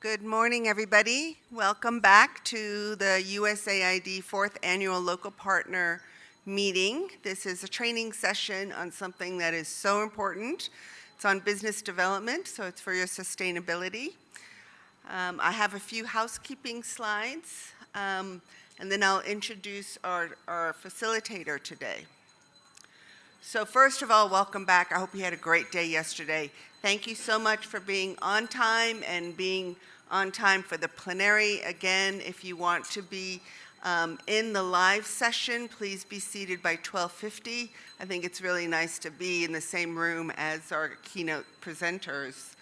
Good morning, everybody. Welcome back to the USAID 4th Annual Local Partner Meeting. This is a training session on something that is so important. It's on business development, so it's for your sustainability. I have a few housekeeping slides, and then I'll introduce our facilitator today. So first of all, welcome back. I hope you had a great day yesterday. Thank you so much for being on time and being on time for the plenary. Again, if you want to be in the live session, please be seated by 12:50. I think it's really nice to be in the same room as our keynote presenters.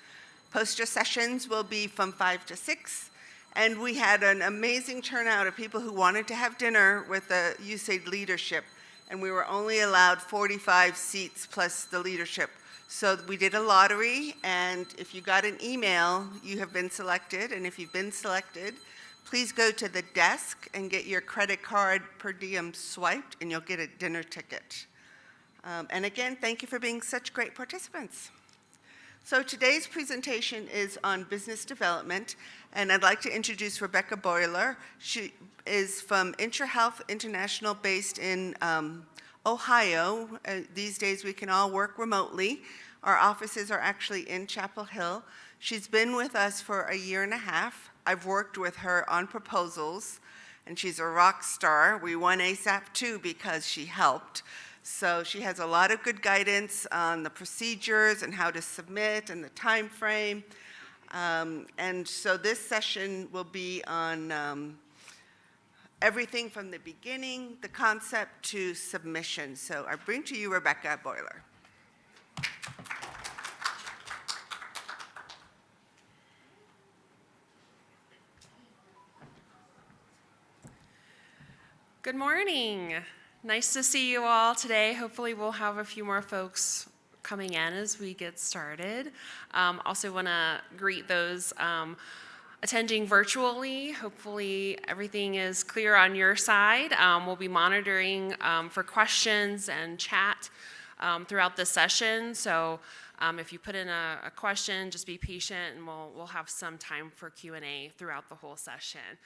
Poster sessions will be from 5 to 6. And we had an amazing turnout of people who wanted to have dinner with the USAID leadership. And we were only allowed 45 seats plus the leadership. So we did a lottery, and if you got an email, you have been selected. And if you've been selected, please go to the desk and get your credit card per diem swiped, and you'll get a dinner ticket. And again, thank you for being such great participants. So today's presentation is on business development, and I'd like to introduce Rebecca Boiler. She is from IntraHealth International, based in Ohio. These days we can all work remotely. Our offices are actually in Chapel Hill. She's been with us for a year and a half. I've worked with her on proposals, and she's a rock star. We won ASAP too because she helped. So she has a lot of good guidance on the procedures and how to submit and the time frame. And so this session will be on everything from the beginning, the concept, to submission. So I bring to you Rebecca Boiler. Good morning. Nice to see you all today. Hopefully we'll have a few more folks coming in as we get started. Also want to greet those attending virtually. Hopefully everything is clear on your side. We'll be monitoring for questions and chat throughout the session. So if you put in a question, just be patient, and we'll have some time for Q&A throughout the whole session.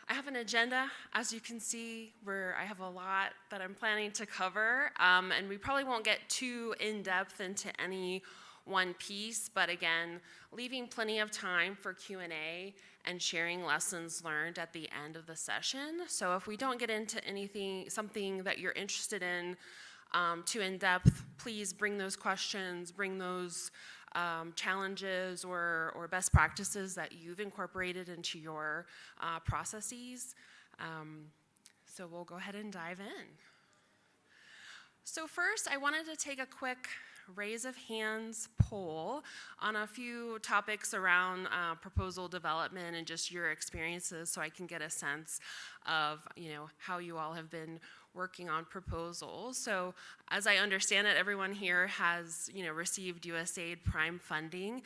I have an agenda, as you can see, where I have a lot that I'm planning to cover, and we probably won't get too in-depth into any one piece, but again, leaving plenty of time for Q&A and sharing lessons learned at the end of the session. So if we don't get into something that you're interested in too in-depth, please bring those questions, bring those challenges or best practices that you've incorporated into your processes. So we'll go ahead and dive in. So first, I wanted to take a quick raise of hands poll on a few topics around proposal development and just your experiences, so I can get a sense of how you all have been working on proposals. So as I understand it, everyone here has received USAID Prime funding.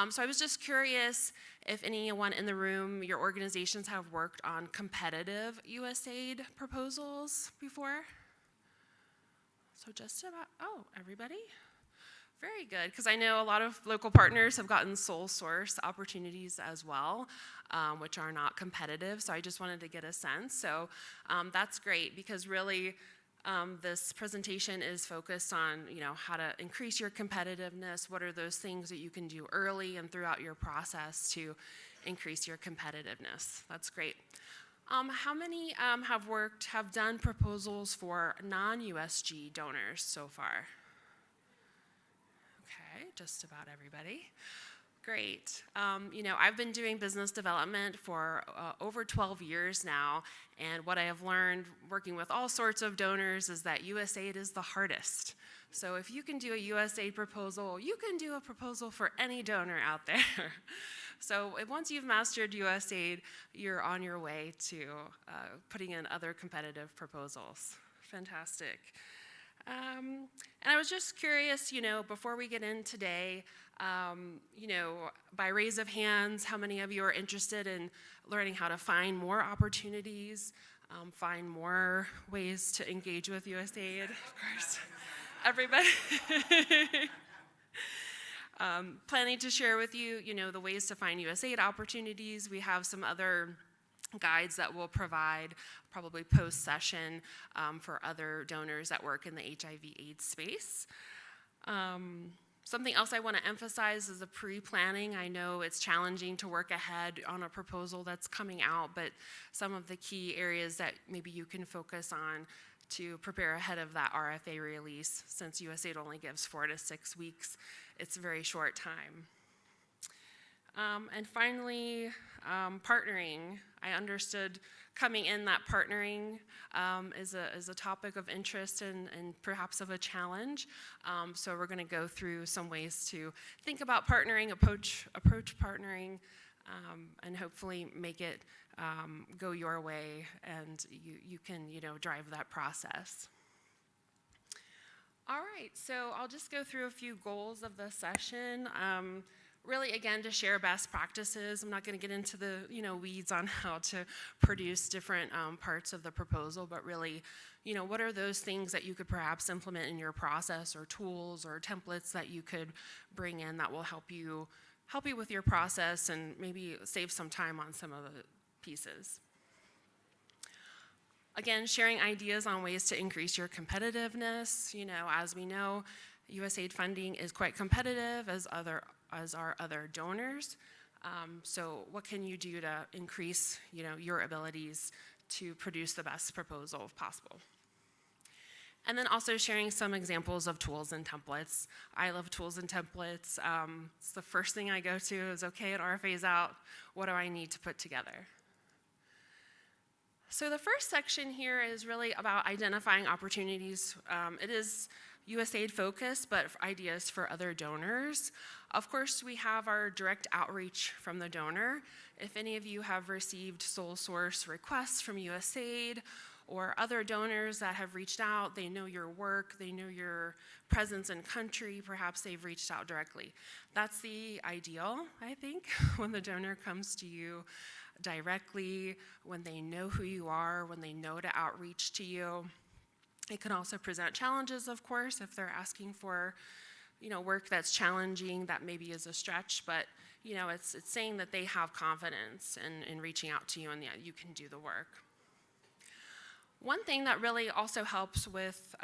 So I was just curious if anyone in the room, your organizations have worked on competitive USAID proposals before? So just about, everybody? Very good, because I know a lot of local partners have gotten sole source opportunities as well, which are not competitive, so I just wanted to get a sense. So that's great, because really this presentation is focused on how to increase your competitiveness. What are those things that you can do early and throughout your process to increase your competitiveness? That's great. How many have done proposals for non-USG donors so far? Okay, just about everybody. Great. I've been doing business development for over 12 years now, and what I have learned working with all sorts of donors is that USAID is the hardest. So if you can do a USAID proposal, you can do a proposal for any donor out there. So once you've mastered USAID, you're on your way to putting in other competitive proposals. Fantastic. And I was just curious, before we get in today, by raise of hands, how many of you are interested in learning how to find more opportunities, find more ways to engage with USAID? Of course, everybody. Planning to share with you, the ways to find USAID opportunities. We have some other guides that we'll provide probably post-session for other donors that work in the HIV/AIDS space. Something else I want to emphasize is the pre-planning. I know it's challenging to work ahead on a proposal that's coming out, but some of the key areas that maybe you can focus on to prepare ahead of that RFA release, since USAID only gives 4 to 6 weeks, it's a very short time. And finally, partnering. I understood coming in that partnering is a topic of interest and perhaps of a challenge. So we're going to go through some ways to think about partnering, approach partnering, and hopefully make it go your way, and you can drive that process. All right, so I'll just go through a few goals of the session. Really, again, to share best practices. I'm not going to get into the weeds on how to produce different parts of the proposal, but really, what are those things that you could perhaps implement in your process, or tools or templates that you could bring in that will help you with your process and maybe save some time on some of the pieces. Again, sharing ideas on ways to increase your competitiveness. As we know, USAID funding is quite competitive as are other donors. So what can you do to increase your abilities to produce the best proposal if possible? And then also sharing some examples of tools and templates. I love tools and templates. It's the first thing I go to is, okay, an RFA is out. What do I need to put together? So the first section here is really about identifying opportunities. It is USAID focused, but ideas for other donors. Of course, we have our direct outreach from the donor. If any of you have received sole source requests from USAID or other donors that have reached out, they know your work, they know your presence in country, perhaps they've reached out directly. That's the ideal, I think, when the donor comes to you directly, when they know who you are, when they know to outreach to you. It can also present challenges, of course, if they're asking for work that's challenging, that maybe is a stretch, but it's saying that they have confidence in reaching out to you and that you can do the work. One thing that really also helps with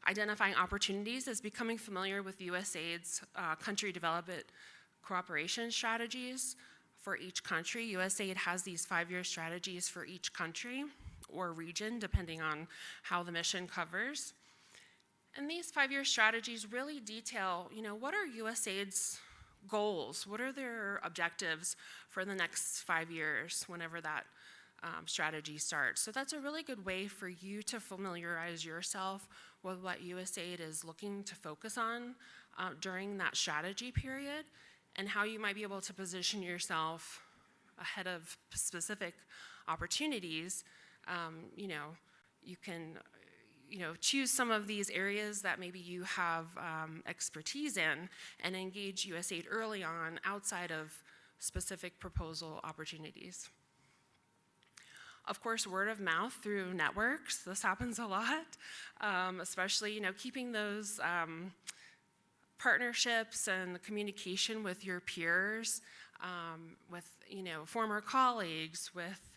identifying opportunities is becoming familiar with USAID's country development cooperation strategies for each country. USAID has these 5-year strategies for each country or region, depending on how the mission covers. And these 5-year strategies really detail, what are USAID's goals? What are their objectives for the next 5 years, whenever that strategy starts? So that's a really good way for you to familiarize yourself with what USAID is looking to focus on during that strategy period, and how you might be able to position yourself ahead of specific opportunities. You can choose some of these areas that maybe you have expertise in and engage USAID early on outside of specific proposal opportunities. Of course, word of mouth through networks. This happens a lot, especially keeping those partnerships and the communication with your peers, with former colleagues, with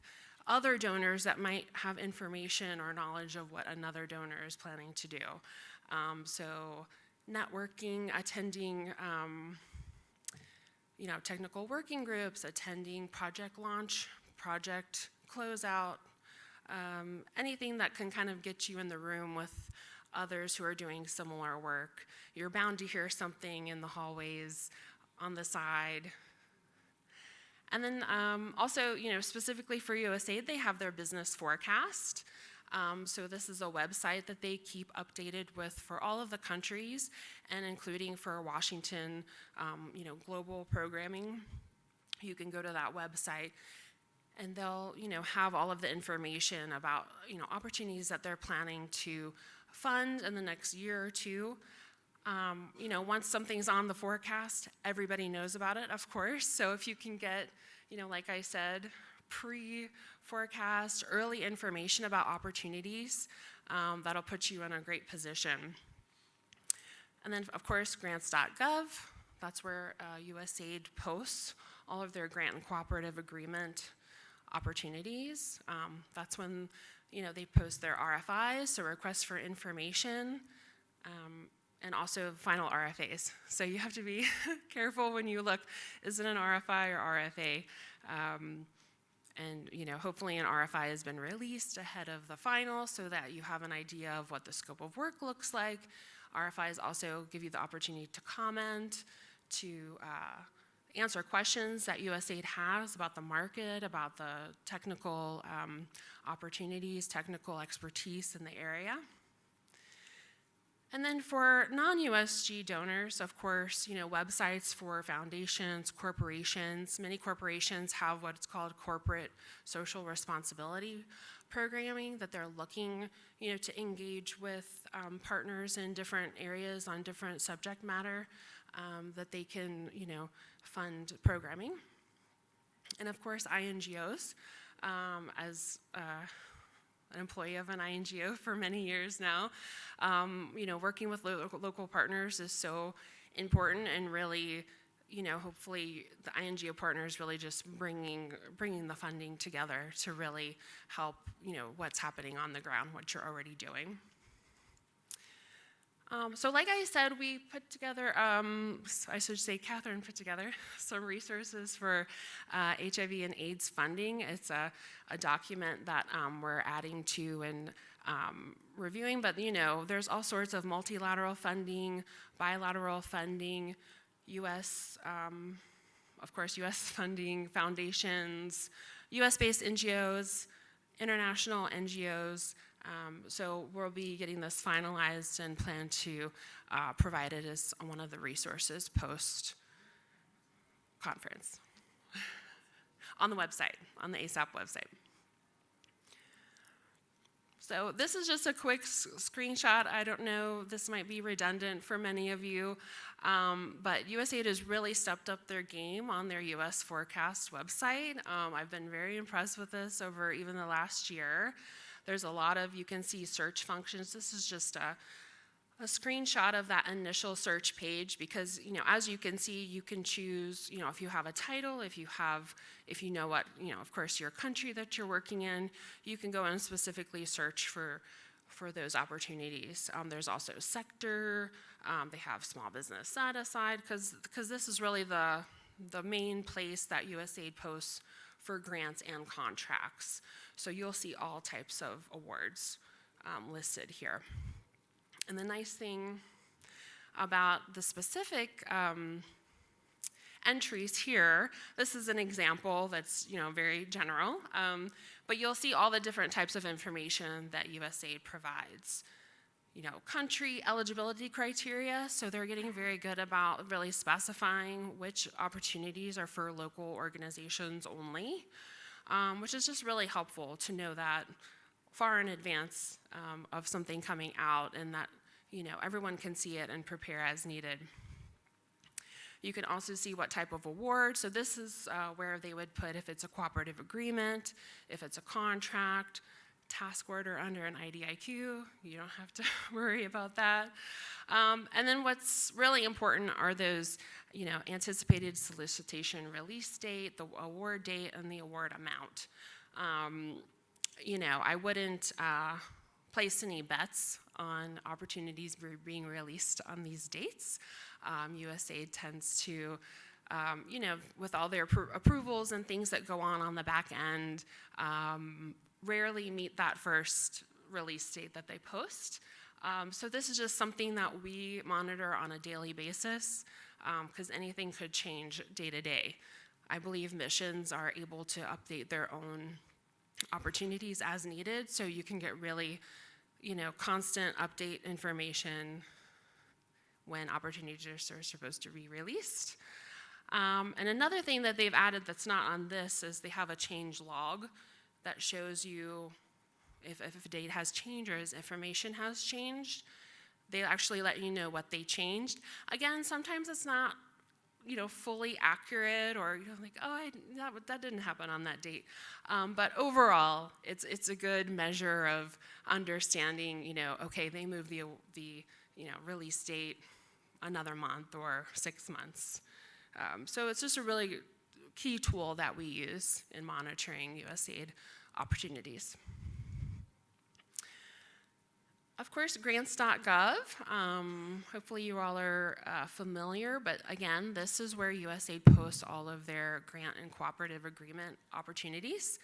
other donors that might have information or knowledge of what another donor is planning to do. So networking, attending technical working groups, attending project launch, project closeout, anything that can kind of get you in the room with others who are doing similar work. You're bound to hear something in the hallways, on the side. And then also, specifically for USAID, they have their business forecast. So this is a website that they keep updated with for all of the countries, and including for Washington, global programming. You can go to that website, and they'll, have all of the information about, opportunities that they're planning to fund in the next year or two. Once something's on the forecast, everybody knows about it, of course. So if you can get, like I said, pre-forecast, early information about opportunities, that'll put you in a great position. And then, of course, grants.gov. That's where USAID posts all of their grant and cooperative agreement opportunities. That's when they post their RFIs, so requests for information, and also final RFAs. So you have to be careful when you look, is it an RFI or RFA? And hopefully an RFI has been released ahead of the final so that you have an idea of what the scope of work looks like. RFIs also give you the opportunity to comment, to answer questions that USAID has about the market, about the technical opportunities, technical expertise in the area. And then for non-USG donors, of course, websites for foundations, corporations. Many corporations have what's called corporate social responsibility programming that they're looking, to engage with partners in different areas on different subject matter that they can, fund programming. And of course, INGOs, as an employee of an INGO for many years now, working with local partners is so important, and really, hopefully the INGO partners really just bringing the funding together to really help, what's happening on the ground, what you're already doing. So like I said, we put together, I should say Catherine put together some resources for HIV and AIDS funding. It's a document that we're adding to and reviewing, but there's all sorts of multilateral funding, bilateral funding, US, of course, US funding, foundations, US-based NGOs, international NGOs. So we'll be getting this finalized and plan to provide it as one of the resources post-conference on the website, on the ASAP website. So this is just a quick screenshot. I don't know, this might be redundant for many of you, but USAID has really stepped up their game on their US Forecast website. I've been very impressed with this over even the last year. There's a lot of, you can see search functions. This is just a screenshot of that initial search page because, as you can see, you can choose, if you have a title, if you know what, of course, your country that you're working in, you can go and specifically search for those opportunities. There's also sector. They have small business set aside because this is really the main place that USAID posts for grants and contracts. So you'll see all types of awards listed here. And the nice thing about the specific entries here, this is an example that's very general, but you'll see all the different types of information that USAID provides. Country eligibility criteria, so they're getting very good about really specifying which opportunities are for local organizations only, which is just really helpful to know that far in advance of something coming out, and that everyone can see it and prepare as needed. You can also see what type of award. So this is where they would put if it's a cooperative agreement, if it's a contract, task order under an IDIQ. You don't have to worry about that. And then what's really important are those, anticipated solicitation release date, the award date, and the award amount. I wouldn't place any bets on opportunities being released on these dates. USAID tends to, with all their approvals and things that go on the back end, rarely meet that first release date that they post. So this is just something that we monitor on a daily basis because anything could change day to day. I believe missions are able to update their own opportunities as needed, so you can get really, constant update information when opportunities are supposed to be released. And another thing that they've added that's not on this is they have a change log that shows you if a date has changed or as information has changed. They actually let you know what they changed. Again, sometimes it's not, fully accurate, or like, oh, that didn't happen on that date. But overall, it's a good measure of understanding. Okay, they moved the release date another month or 6 months. So it's just a really key tool that we use in monitoring USAID opportunities. Of course, grants.gov, hopefully you all are familiar, but again, this is where USAID posts all of their grant and cooperative agreement opportunities.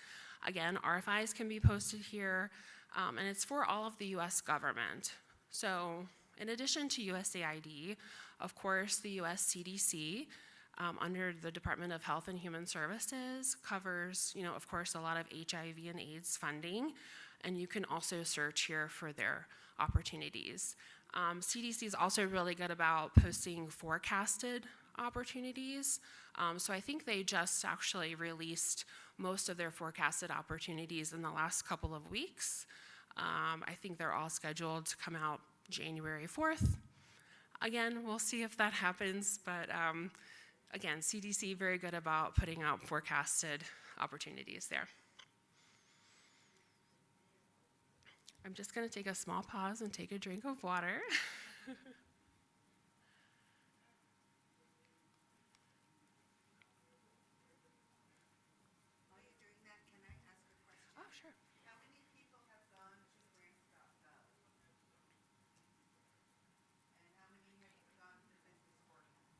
Again, RFIs can be posted here, and it's for all of the US government. So in addition to USAID, of course, the US CDC, under the Department of Health and Human Services, covers, of course, a lot of HIV and AIDS funding, and you can also search here for their opportunities. CDC is also really good about posting forecasted opportunities. So I think they just actually released most of their forecasted opportunities in the last couple of weeks. I think they're all scheduled to come out January 4th. Again, we'll see if that happens, but again, CDC very good about putting out forecasted opportunities there. I'm just going to take a small pause and take a drink of water. While you're doing that, can I ask a question? Oh, sure. How many people have gone to grants.gov? And how many have gone to business forecast?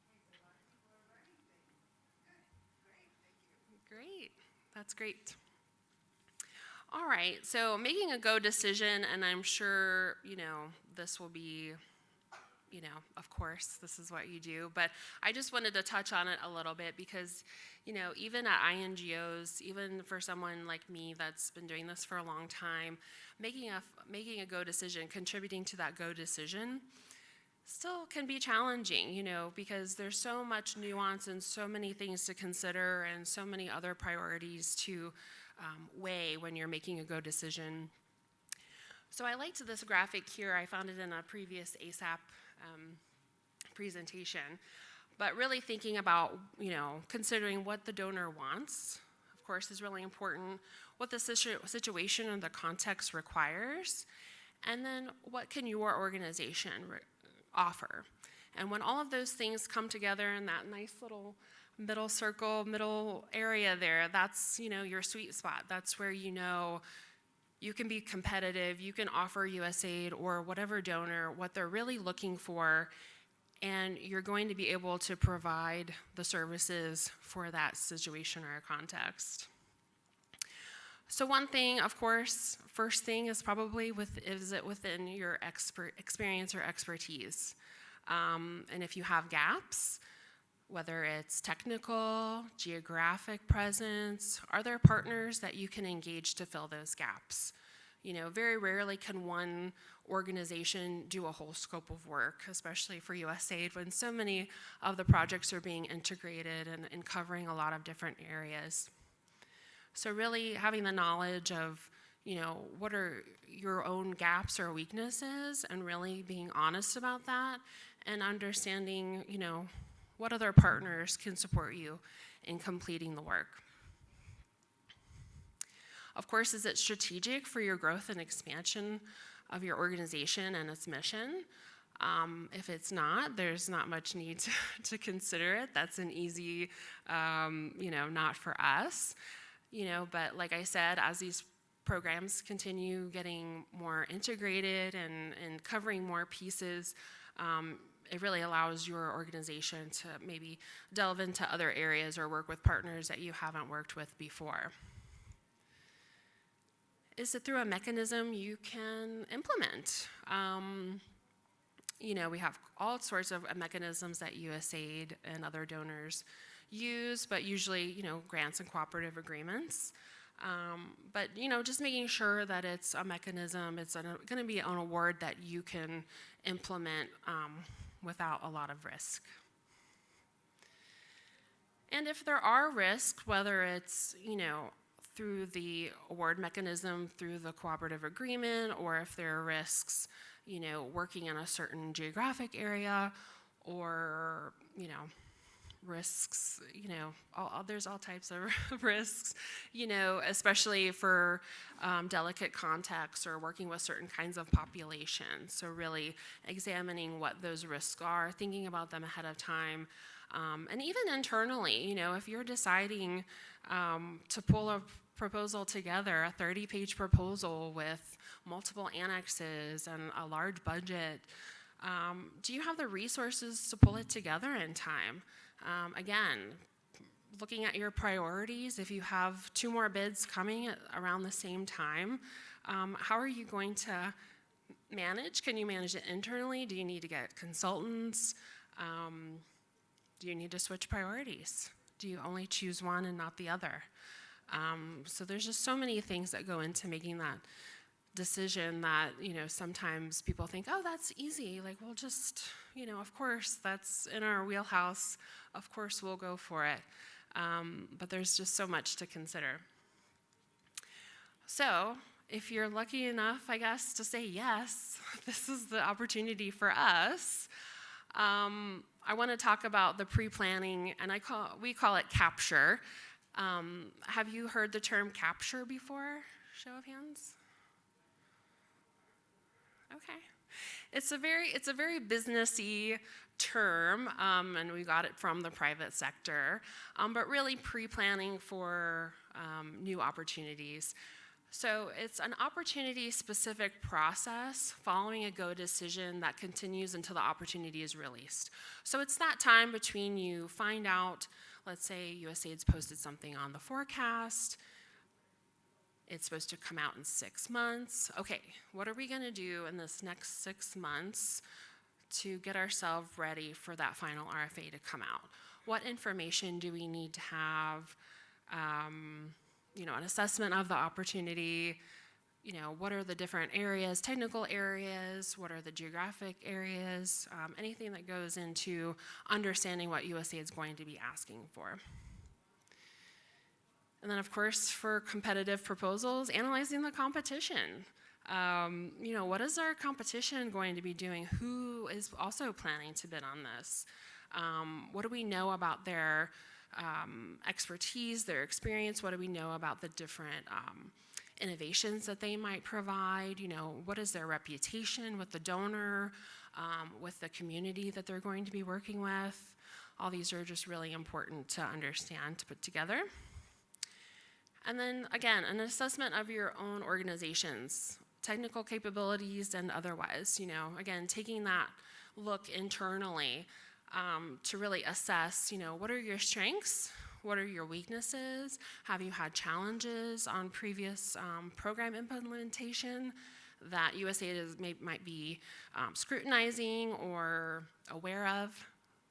Okay, so a lot of people are learning things. Good, great, thank you. Great. That's great. All right, so making a go decision, and I'm sure, this will be, of course, this is what you do, but I just wanted to touch on it a little bit because, even at INGOs, even for someone like me that's been doing this for a long time, making a go decision, contributing to that go decision, still can be challenging, because there's so much nuance and so many things to consider and so many other priorities to weigh when you're making a go decision. So I liked this graphic here. I found it in a previous ASAP presentation. But really thinking about, considering what the donor wants, of course, is really important, what the situation and the context requires, and then what can your organization offer. And when all of those things come together in that nice little middle circle, middle area there, that's, your sweet spot. That's where you can be competitive, you can offer USAID or whatever donor what they're really looking for, and you're going to be able to provide the services for that situation or context. So one thing, of course, first thing is probably is it within your experience or expertise? And if you have gaps, whether it's technical, geographic presence, are there partners that you can engage to fill those gaps? Very rarely can one organization do a whole scope of work, especially for USAID, when so many of the projects are being integrated and covering a lot of different areas. So really having the knowledge of, what are your own gaps or weaknesses, and really being honest about that, and understanding, what other partners can support you in completing the work. Of course, is it strategic for your growth and expansion of your organization and its mission? If it's not, there's not much need to consider it. That's an easy, not for us. But like I said, as these programs continue getting more integrated and covering more pieces, it really allows your organization to maybe delve into other areas or work with partners that you haven't worked with before. Is it through a mechanism you can implement? We have all sorts of mechanisms that USAID and other donors use, but usually, grants and cooperative agreements. But, just making sure that it's a mechanism, it's going to be an award that you can implement without a lot of risk. And if there are risks, whether it's, through the award mechanism, through the cooperative agreement, or if there are risks, working in a certain geographic area, or, risks, there's all types of risks, especially for delicate contexts or working with certain kinds of populations. So really examining what those risks are, thinking about them ahead of time, and even internally, if you're deciding to pull a proposal together, a 30-page proposal with multiple annexes and a large budget, do you have the resources to pull it together in time? Again, looking at your priorities, if you have 2 more bids coming at around the same time, how are you going to manage? Can you manage it internally? Do you need to get consultants? Do you need to switch priorities? Do you only choose one and not the other? So there's just so many things that go into making that decision that, sometimes people think, oh, that's easy. Like, we'll just, of course, that's in our wheelhouse. Of course, we'll go for it. But there's just so much to consider. So if you're lucky enough, I guess, to say yes, this is the opportunity for us. I want to talk about the pre-planning, and we call it capture. Have you heard the term capture before? Show of hands. Okay. It's a very businessy term, and we got it from the private sector, but really pre-planning for new opportunities. So it's an opportunity-specific process following a go decision that continues until the opportunity is released. So it's that time between you find out, let's say USAID's posted something on the forecast, it's supposed to come out in 6 months. Okay, what are we gonna do in this next 6 months to get ourselves ready for that final RFA to come out? What information do we need to have? An assessment of the opportunity, what are the different areas, technical areas, what are the geographic areas, anything that goes into understanding what USAID is going to be asking for. And then, of course, for competitive proposals, analyzing the competition. What is our competition going to be doing? Who is also planning to bid on this? What do we know about their expertise, their experience? What do we know about the different innovations that they might provide? What is their reputation with the donor, with the community that they're going to be working with? All these are just really important to understand, to put together. And then, again, an assessment of your own organization's technical capabilities and otherwise, again, taking that look internally to really assess, what are your strengths? What are your weaknesses? Have you had challenges on previous program implementation that USAID might be scrutinizing or aware of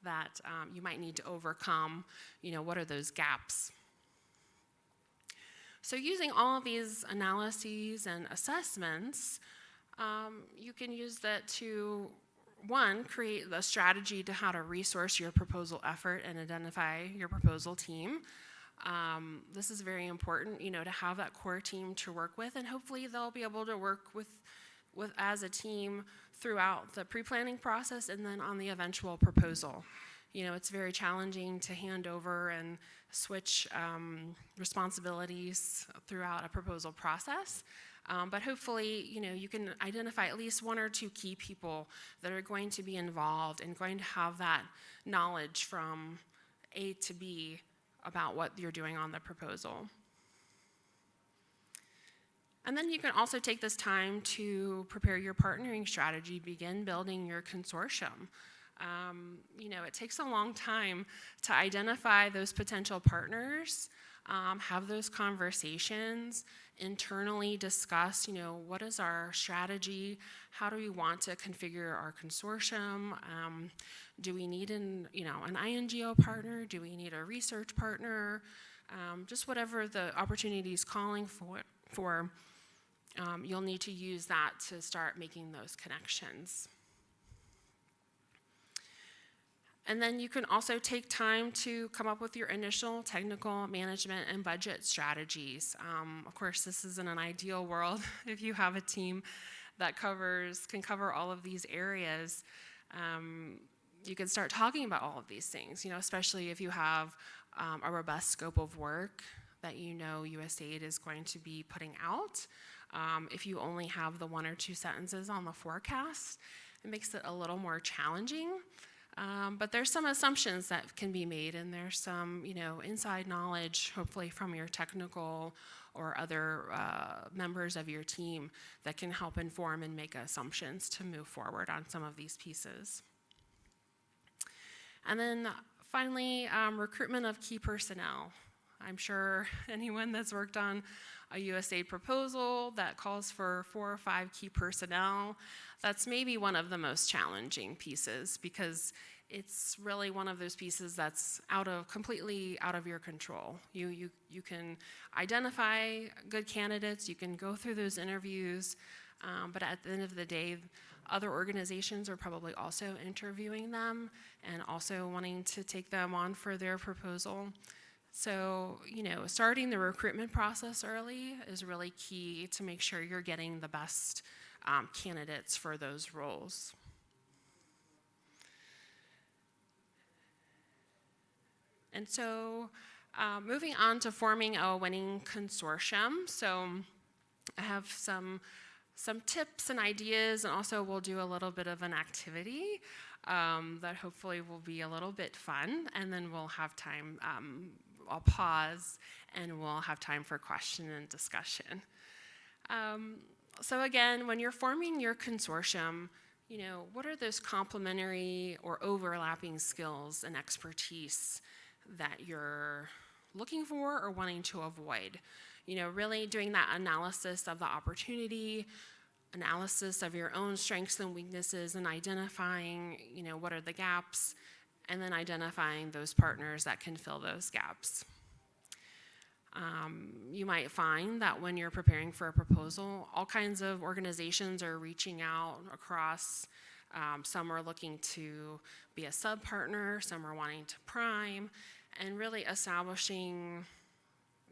that you might need to overcome? What are those gaps? So using all of these analyses and assessments, you can use that to, one, create the strategy to how to resource your proposal effort and identify your proposal team. This is very important, to have that core team to work with, and hopefully they'll be able to work with as a team throughout the pre-planning process and then on the eventual proposal. It's very challenging to hand over and switch responsibilities throughout a proposal process. But hopefully, you can identify at least 1 or 2 key people that are going to be involved and going to have that knowledge from A to B about what you're doing on the proposal. And then you can also take this time to prepare your partnering strategy, begin building your consortium. It takes a long time to identify those potential partners, have those conversations, internally discuss, what is our strategy? How do we want to configure our consortium? Do we need an INGO partner? Do we need a research partner? Just whatever the opportunity is calling for, you'll need to use that to start making those connections. And then you can also take time to come up with your initial technical management and budget strategies. Of course, this is in an ideal world if you have a team that can cover all of these areas. you can start talking about all of these things, especially if you have a robust scope of work that USAID is going to be putting out. If you only have the 1 or 2 sentences on the forecast, it makes it a little more challenging. But there's some assumptions that can be made, and there's some, inside knowledge, hopefully from your technical or other members of your team that can help inform and make assumptions to move forward on some of these pieces. And then finally, recruitment of key personnel. I'm sure anyone that's worked on a USAID proposal that calls for 4 or 5 key personnel, that's maybe one of the most challenging pieces, because it's really one of those pieces that's completely out of your control. You can identify good candidates, you can go through those interviews, but at the end of the day, other organizations are probably also interviewing them and also wanting to take them on for their proposal. So, starting the recruitment process early is really key to make sure you're getting the best candidates for those roles. And so, moving on to forming a winning consortium. So, I have some tips and ideas, and also we'll do a little bit of an activity that hopefully will be a little bit fun, and then we'll have time. I'll pause, and we'll have time for question and discussion. So again, when you're forming your consortium, what are those complementary or overlapping skills and expertise that you're looking for or wanting to avoid? Really doing that analysis of the opportunity, analysis of your own strengths and weaknesses, and identifying, what are the gaps, and then identifying those partners that can fill those gaps. You might find that when you're preparing for a proposal, all kinds of organizations are reaching out across. Some are looking to be a sub-partner, some are wanting to prime, and really establishing,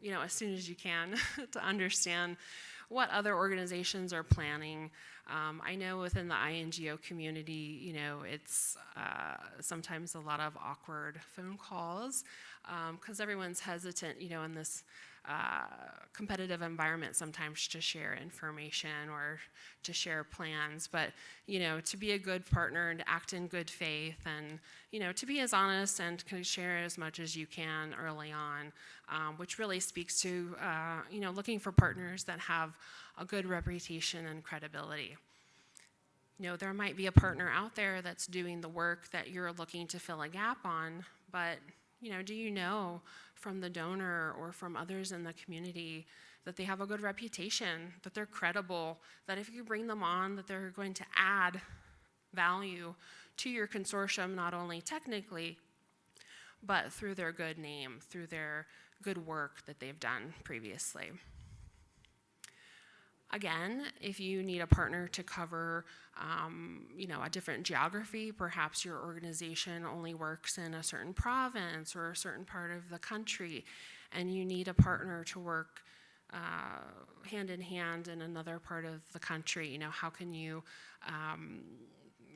as soon as you can to understand what other organizations are planning. I know within the INGO community, it's sometimes a lot of awkward phone calls because everyone's hesitant, in this competitive environment sometimes to share information or to share plans. But, to be a good partner and to act in good faith and, to be as honest and to share as much as you can early on, which really speaks to, looking for partners that have a good reputation and credibility. There might be a partner out there that's doing the work that you're looking to fill a gap on, but, do you know from the donor or from others in the community that they have a good reputation, that they're credible, that if you bring them on, that they're going to add value to your consortium, not only technically, but through their good name, through their good work that they've done previously. Again, if you need a partner to cover, a different geography, perhaps your organization only works in a certain province or a certain part of the country, and you need a partner to work hand in hand in another part of the country, how can you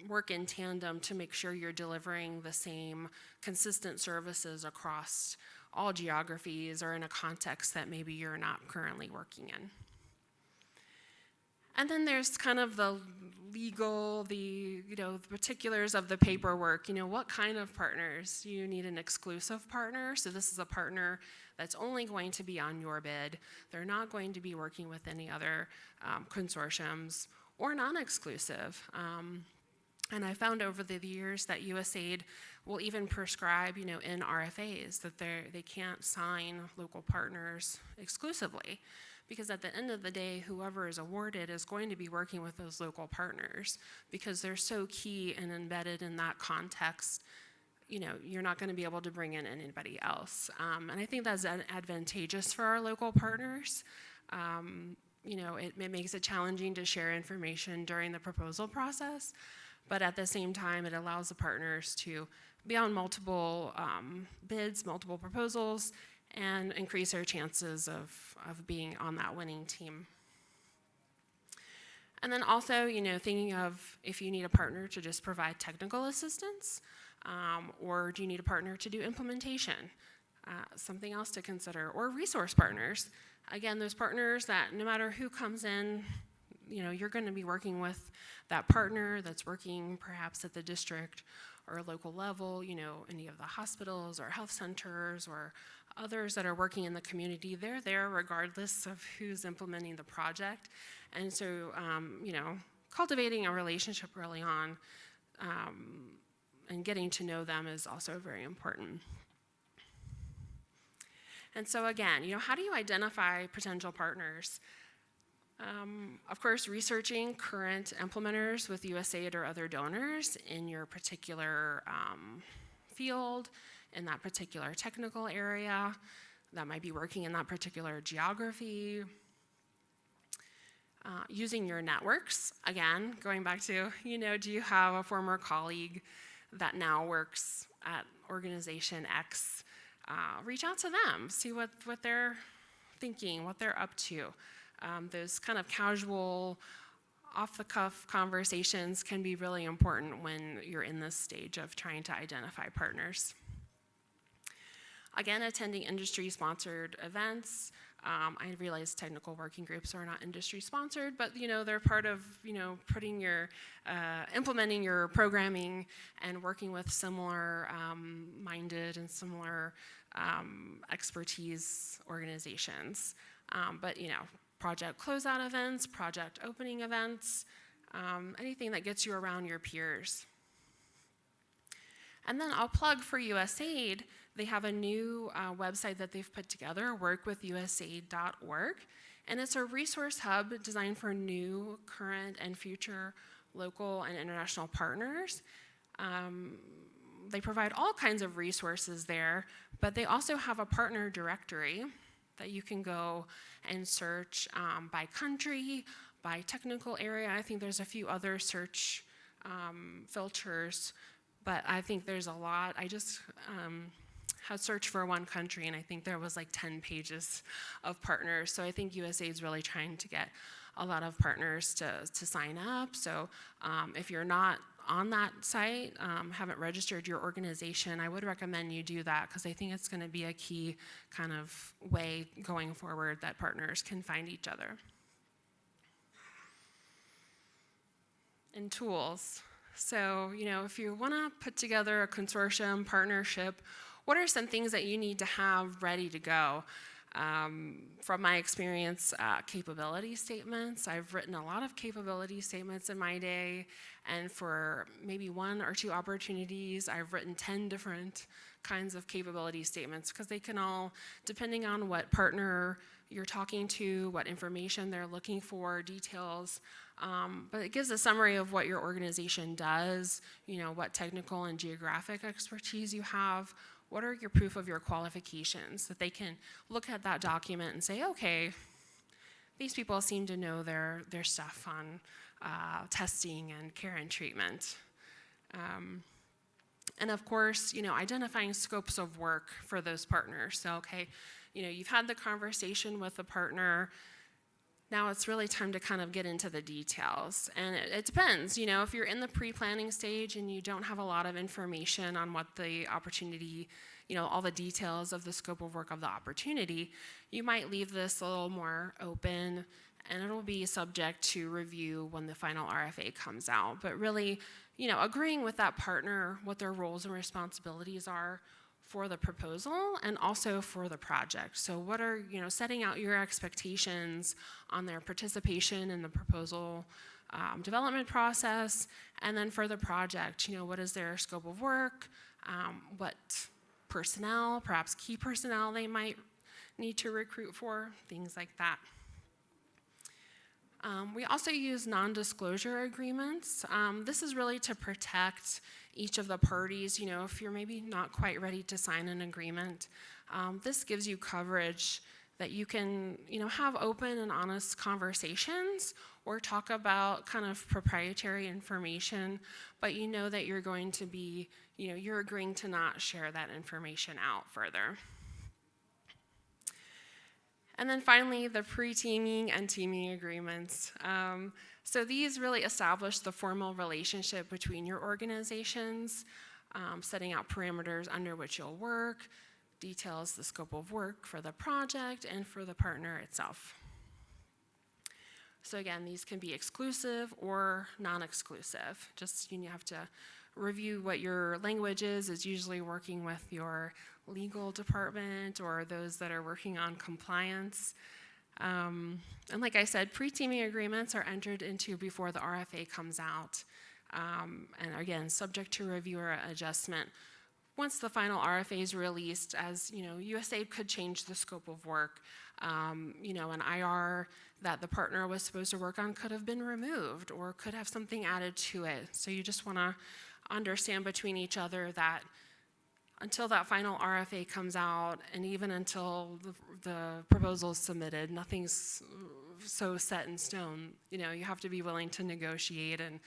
work in tandem to make sure you're delivering the same consistent services across all geographies or in a context that maybe you're not currently working in? And then there's kind of the legal, the particulars of the paperwork. What kind of partners? You need an exclusive partner. So this is a partner that's only going to be on your bid. They're not going to be working with any other consortiums, or non-exclusive. And I found over the years that USAID will even prescribe, in RFAs that they can't sign local partners exclusively. Because at the end of the day, whoever is awarded is going to be working with those local partners because they're so key and embedded in that context. You're not going to be able to bring in anybody else. And I think that's advantageous for our local partners. It makes it challenging to share information during the proposal process, but at the same time, it allows the partners to be on multiple bids, multiple proposals, and increase our chances of being on that winning team. And then also, thinking of if you need a partner to just provide technical assistance, Or do you need a partner to do implementation? Something else to consider. Or resource partners. Again, those partners that no matter who comes in, you're going to be working with that partner that's working perhaps at the district or local level, any of the hospitals or health centers or others that are working in the community. They're there regardless of who's implementing the project. And so, cultivating a relationship early on and getting to know them is also very important. And so again, how do you identify potential partners? Of course, researching current implementers with USAID or other donors in your particular field, in that particular technical area, that might be working in that particular geography. Using your networks, again, going back to, do you have a former colleague that now works at organization X? Reach out to them, see what they're thinking, what they're up to. Those kind of casual, off-the-cuff conversations can be really important when you're in this stage of trying to identify partners. Again, attending industry-sponsored events. I realize technical working groups are not industry-sponsored, but they're part of putting your implementing your programming and working with similar minded and similar expertise organizations. But project closeout events, project opening events, anything that gets you around your peers. And then I'll plug for USAID. They have a new website that they've put together, workwithusaid.org, and it's a resource hub designed for new, current, and future local and international partners. They provide all kinds of resources there, but they also have a partner directory that you can go and search by country, by technical area. I think there's a few other search filters, but I think there's a lot. I just had searched for one country, and I think there was like 10 pages of partners. So I think USAID is really trying to get a lot of partners to sign up. So if you're not on that site, haven't registered your organization, I would recommend you do that because I think it's going to be a key kind of way going forward that partners can find each other. And tools. So, if you want to put together a consortium, partnership, what are some things that you need to have ready to go? From my experience, capability statements. I've written a lot of capability statements in my day, and for maybe 1 or 2 opportunities, I've written 10 different kinds of capability statements because they can all, depending on what partner you're talking to, what information they're looking for, details, but it gives a summary of what your organization does, what technical and geographic expertise you have. What are your proof of your qualifications, that they can look at that document and say, okay, these people seem to know their stuff on testing and care and treatment. And of course, identifying scopes of work for those partners. So, okay, you've had the conversation with the partner. Now it's really time to kind of get into the details. And it depends, if you're in the pre-planning stage and you don't have a lot of information on what the opportunity, all the details of the scope of work of the opportunity, you might leave this a little more open and it'll be subject to review when the final RFA comes out. But really, agreeing with that partner what their roles and responsibilities are for the proposal and also for the project. So what are, setting out your expectations on their participation in the proposal development process, and then for the project, what is their scope of work, what personnel, perhaps key personnel they might need to recruit for, things like that. We also use non-disclosure agreements. This is really to protect each of the parties. If you're maybe not quite ready to sign an agreement, this gives you coverage that you can, have open and honest conversations or talk about kind of proprietary information, but that you're going to be, you're agreeing to not share that information out further. And then finally, the pre-teaming and teaming agreements. So these really establish the formal relationship between your organizations. setting out parameters under which you'll work, details the scope of work for the project and for the partner itself. So again, these can be exclusive or non-exclusive. Just you have to review what your language is usually working with your legal department or those that are working on compliance. And like I said, pre-teaming agreements are entered into before the RFA comes out. And again, subject to review or adjustment. Once the final RFA is released, as you know, USAID could change the scope of work. You know, an IR that the partner was supposed to work on could have been removed or could have something added to it. So you just want to understand between each other that until that final RFA comes out and even until the proposal is submitted, nothing's so set in stone. You know, you have to be willing to negotiate and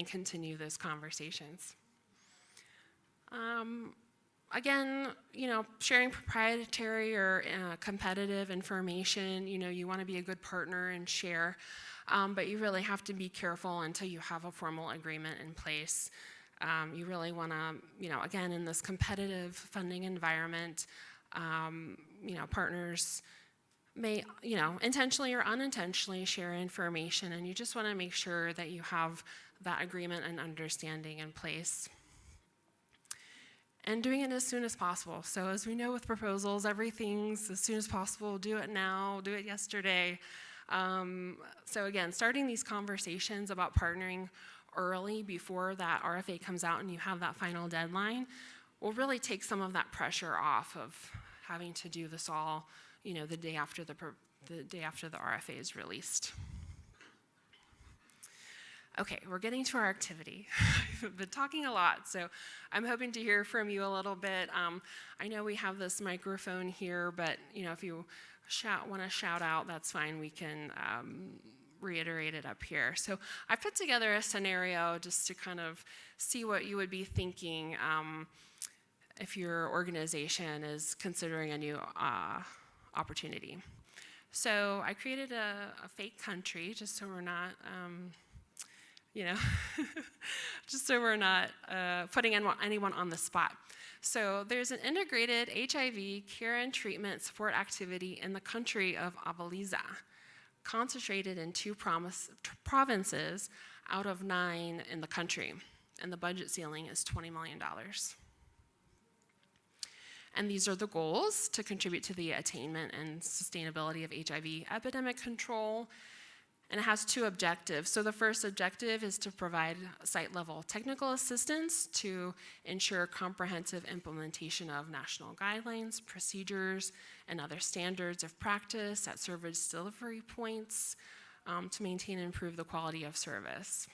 continue those conversations. Again, you know, sharing proprietary or competitive information, you know, you want to be a good partner and share, but you really have to be careful until you have a formal agreement in place. You really want to, you know, again, in this competitive funding environment, you know, partners may, you know, intentionally or unintentionally share information, and you just want to make sure that you have that agreement and understanding in place. And doing it as soon as possible. So as we know with proposals, everything's as soon as possible. Do it now, do it yesterday. So again, starting these conversations about partnering early before that RFA comes out and you have that final deadline will really take some of that pressure off of having to do this all, you know, the day after the RFA is released. Okay, we're getting to our activity. I've been talking a lot, so I'm hoping to hear from you a little bit. I know we have this microphone here, but you know, if you want to shout out, that's fine. We can reiterate it up here. So I put together a scenario just to kind of see what you would be thinking if your organization is considering a new opportunity. So I created a fake country just so we're not you know, just so we're not putting anyone on the spot. So there's an integrated HIV care and treatment support activity in the country of Abeliza, concentrated in 2 provinces out of 9 in the country, and the budget ceiling is $20 million. And these are the goals: to contribute to the attainment and sustainability of HIV epidemic control. And it has 2 objectives. So the first objective is to provide site-level technical assistance to ensure comprehensive implementation of national guidelines, procedures, and other standards of practice at service delivery points to maintain and improve the quality of service.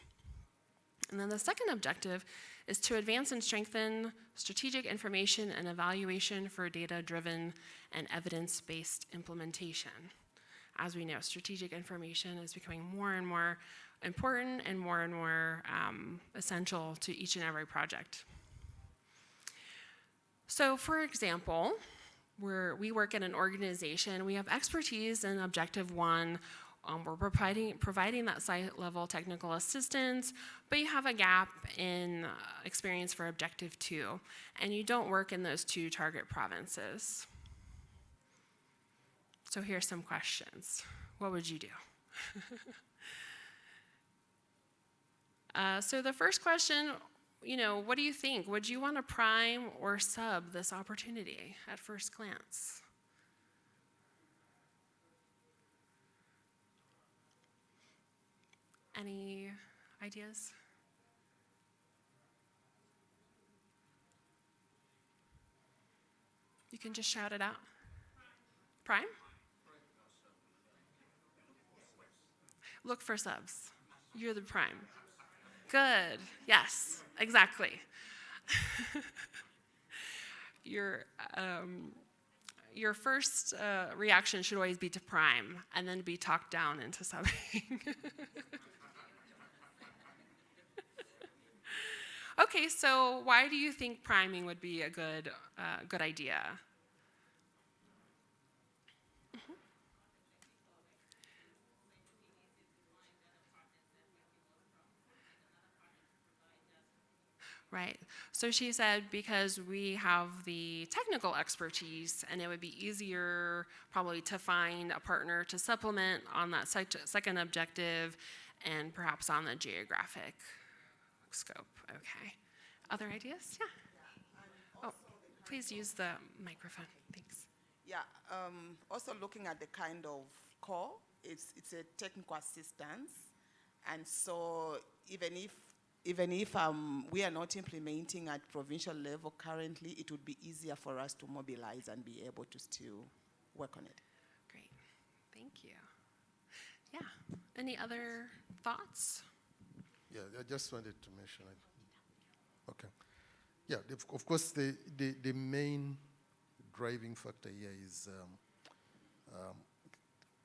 And then the second objective is to advance and strengthen strategic information and evaluation for data-driven and evidence-based implementation. As we know, strategic information is becoming more and more important and more essential to each and every project. So for example, we work in an organization, we have expertise in Objective 1, we're providing that site-level technical assistance, but you have a gap in experience for Objective 2, and you don't work in those 2 target provinces. So here's some questions. What would you do? So the first question, you know, what do you think? Would you want to prime or sub this opportunity at first glance? Any ideas? You can just shout it out. Prime? Look for subs. You're the prime. Good. Yes, exactly. Your first reaction should always be to prime and then be talked down into subbing. Okay, so why do you think priming would be a good idea? Right. So she said because we have the technical expertise and it would be easier probably to find a partner to supplement on that second objective and perhaps on the geographic scope. Okay. Other ideas? Yeah. Oh, please use the microphone. Thanks. Yeah, also looking at the kind of core, it's a technical assistance, and so even if we are not implementing at provincial level currently, it would be easier for us to mobilize and be able to still work on it. Great. Thank you. Yeah. Any other thoughts? Yeah, I just wanted to mention it. Okay. Yeah, of course, the main driving factor here is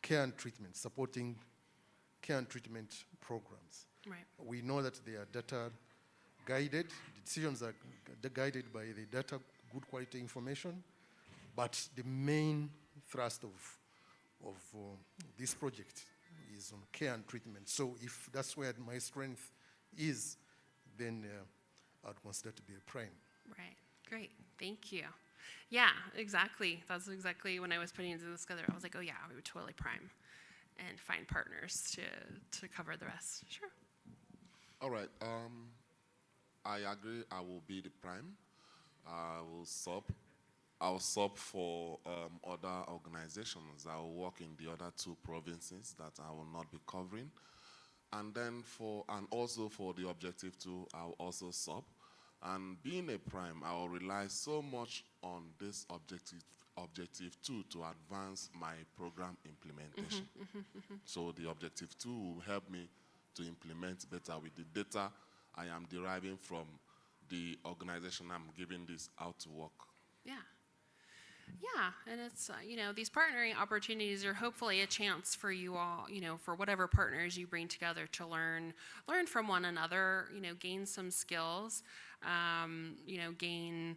care and treatment, supporting care and treatment programs. Right. We know that they are data guided. Decisions are guided by the data, good quality information, but the main thrust of this project is on care and treatment. So if that's where my strength is, then I'd consider to be a prime. Right. Great. Thank you. Yeah, exactly. That's exactly when I was putting this together. I was like, oh yeah, we would totally prime and find partners to cover the rest. Sure. All right. I agree. I will be the prime. I'll sub for other organizations. I will work in the other 2 provinces that I will not be covering. And then also for the objective 2, I'll also sub. And being a prime, I will rely so much on this objective 2 to advance my program implementation. So the objective 2 will help me to implement better with the data I am deriving from the organization I'm giving this out to work. Yeah. Yeah, and it's, these partnering opportunities are hopefully a chance for you all, for whatever partners you bring together to learn from one another, gain some skills, gain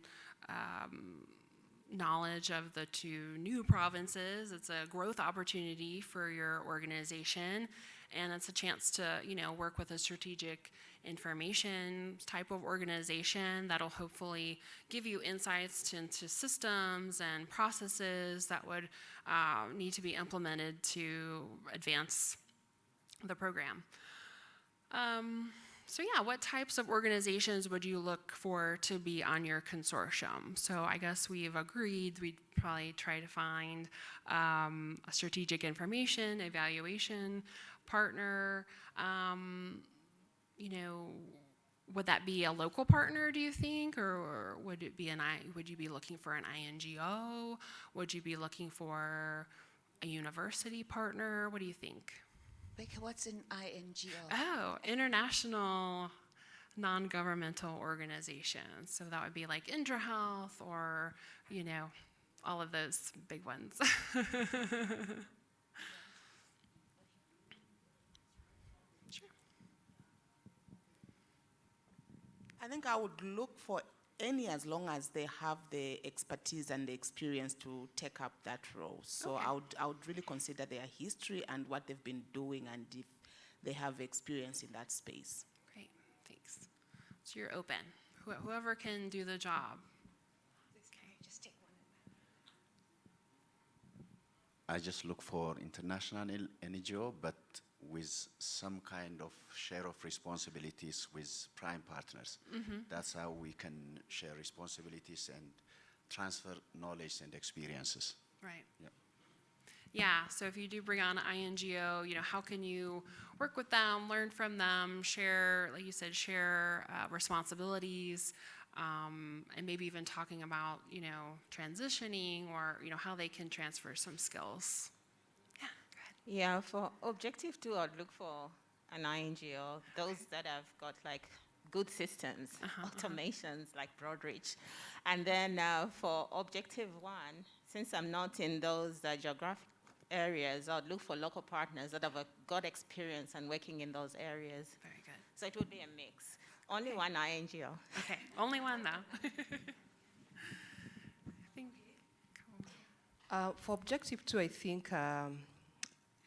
knowledge of the 2 new provinces. It's a growth opportunity for your organization, and it's a chance to, work with a strategic information type of organization that'll hopefully give you insights into systems and processes that would need to be implemented to advance the program. So yeah, what types of organizations would you look for to be on your consortium? So I guess we've agreed we'd probably try to find a strategic information evaluation partner. Would that be a local partner, do you think, or would it be would you be looking for an INGO? Would you be looking for a university partner? What do you think? Becca, what's an INGO? Oh, international non-governmental organizations. So that would be like IntraHealth or, all of those big ones. Sure. I think I would look for any as long as they have the expertise and the experience to take up that role. So Okay. I would really consider their history and what they've been doing and if they have experience in that space. Great, thanks. So you're open. Whoever can do the job. Okay, just take one. I just look for international NGO, but with some kind of share of responsibilities with prime partners. That's how we can share responsibilities and transfer knowledge and experiences. Right. Yep. Yeah, so if you do bring on an INGO, how can you work with them, learn from them, share, like you said, share responsibilities, and maybe even talking about, transitioning or, how they can transfer some skills. Yeah, go ahead. Yeah, for objective 2, I'd look for an INGO, those that have got like good systems, automations like Broadreach. And then for objective 1, since I'm not in those geographic areas, I'd look for local partners that have got experience and working in those areas. Very good. So it would be a mix. Only one INGO. Okay, only one though. I think, For objective 2, I think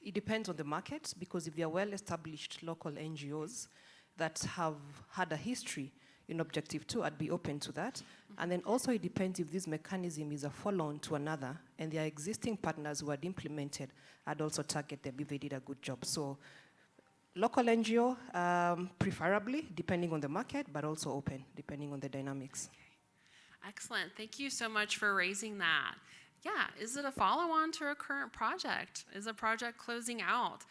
it depends on the market, because if they are well-established local NGOs that have had a history in Objective 2, I'd be open to that. And then also it depends if this mechanism is a follow-on to another, and there are existing partners who had implemented, I'd also target them if they did a good job. So local NGO, preferably, depending on the market, but also open, depending on the dynamics. Excellent. Thank you so much for raising that. Yeah, is it a follow-on to a current project? Is a project closing out?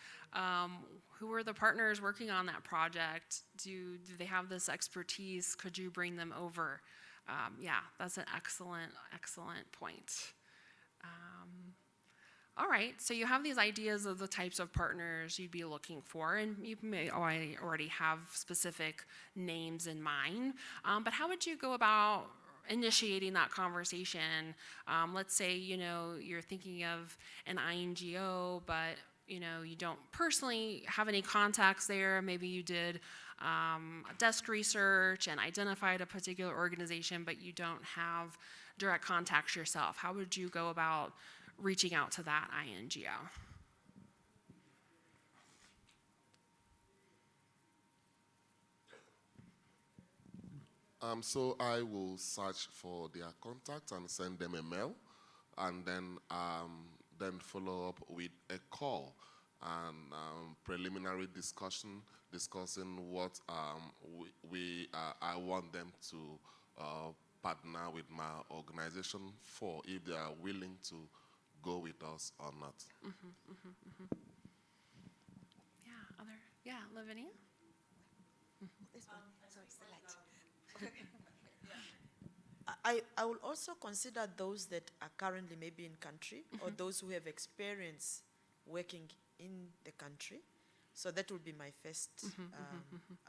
Who are the partners working on that project? Do they have this expertise? Could you bring them over? Yeah, that's an excellent, excellent point. All right, so you have these ideas of the types of partners you'd be looking for, and you may already have specific names in mind, but how would you go about initiating that conversation? Let's say, you're thinking of an INGO, but, you don't personally have any contacts there. Maybe you did desk research and identified a particular organization, but you don't have direct contacts yourself. How would you go about reaching out to that INGO? So I will search for their contact and send them a mail, and then follow up with a call and preliminary discussing what I want them to partner with my organization for, if they are willing to go with us or not. Yeah, Lavinia? Sorry, it's the light. I will also consider those that are currently maybe in country, or those who have experience working in the country. So that will be my first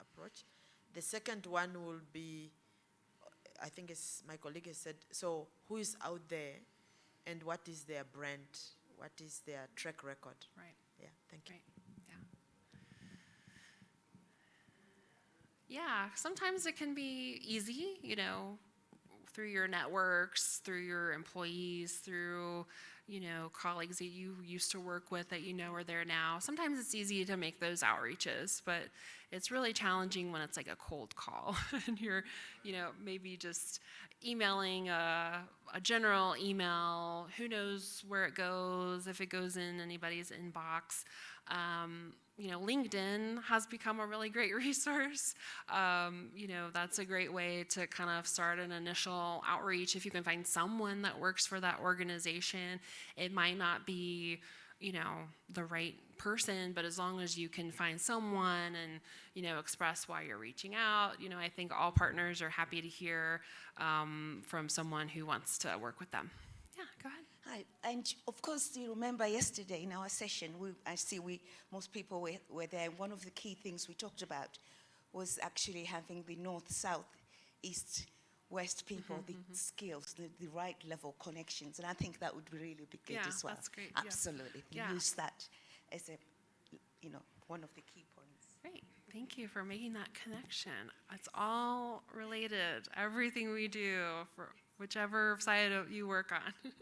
approach. The second one will be, I think as my colleague has said, so who is out there and what is their brand? What is their track record? Right. Yeah, thank you. Right. Yeah, sometimes it can be easy, through your networks, through your employees, through, colleagues that you used to work with that are there now. Sometimes it's easy to make those outreaches, but it's really challenging when it's like a cold call and you're, maybe just emailing a general email. Who knows where it goes, if it goes in anybody's inbox. LinkedIn has become a really great resource. That's a great way to kind of start an initial outreach. If you can find someone that works for that organization, it might not be, the right person, but as long as you can find someone and, express why you're reaching out, I think all partners are happy to hear from someone who wants to work with them. Yeah, go ahead. Hi, and of course, you remember yesterday in our session, most people were there. One of the key things we talked about was actually having the north, south, east, west people, the skills, the right level connections, and I think that would really be good as well. That's great. Absolutely, Yeah. use that as one of the key points. Great. Thank you for making that connection. It's all related. Everything we do, for whichever side you work on.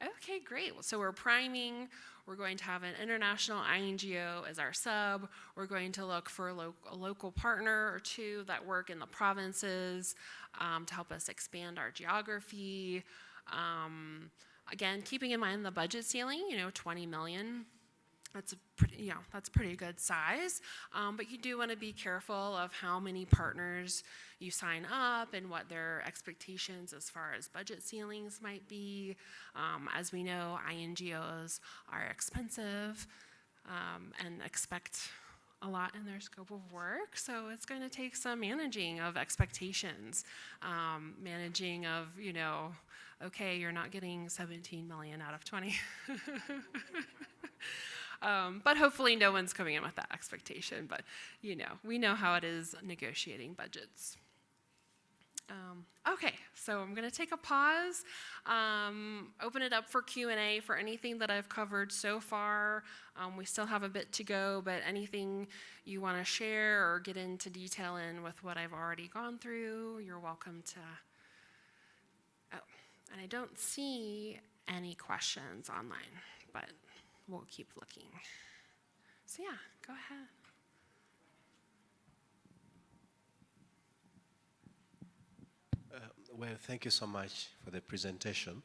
Okay, great. So we're priming. We're going to have an international INGO as our sub. We're going to look for a local partner or two that work in the provinces to help us expand our geography. Again, keeping in mind the budget ceiling, 20 million. That's a pretty good size, but you do want to be careful of how many partners you sign up and what their expectations as far as budget ceilings might be. As we know, INGOs are expensive and expect a lot in their scope of work, so it's going to take some managing of expectations, managing of, okay, you're not getting 17 million out of 20. But hopefully no one's coming in with that expectation, but we know how it is negotiating budgets. Okay, so I'm gonna take a pause, open it up for Q&A for anything that I've covered so far. We still have a bit to go, but anything you wanna share or get into detail in with what I've already gone through, you're welcome to. Oh, and I don't see any questions online, but we'll keep looking. So yeah, go ahead. Well, thank you so much for the presentation.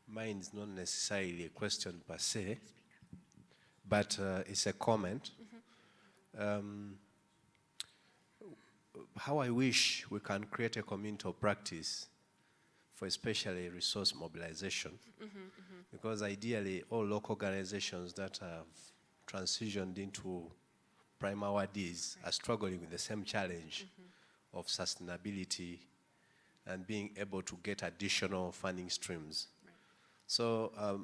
Mine is not necessarily a question per se, but it's a comment. How I wish we can create a community of practice for especially resource mobilization, because ideally all local organizations that have transitioned into prime awardees are struggling with the same challenge of sustainability and being able to get additional funding streams. So I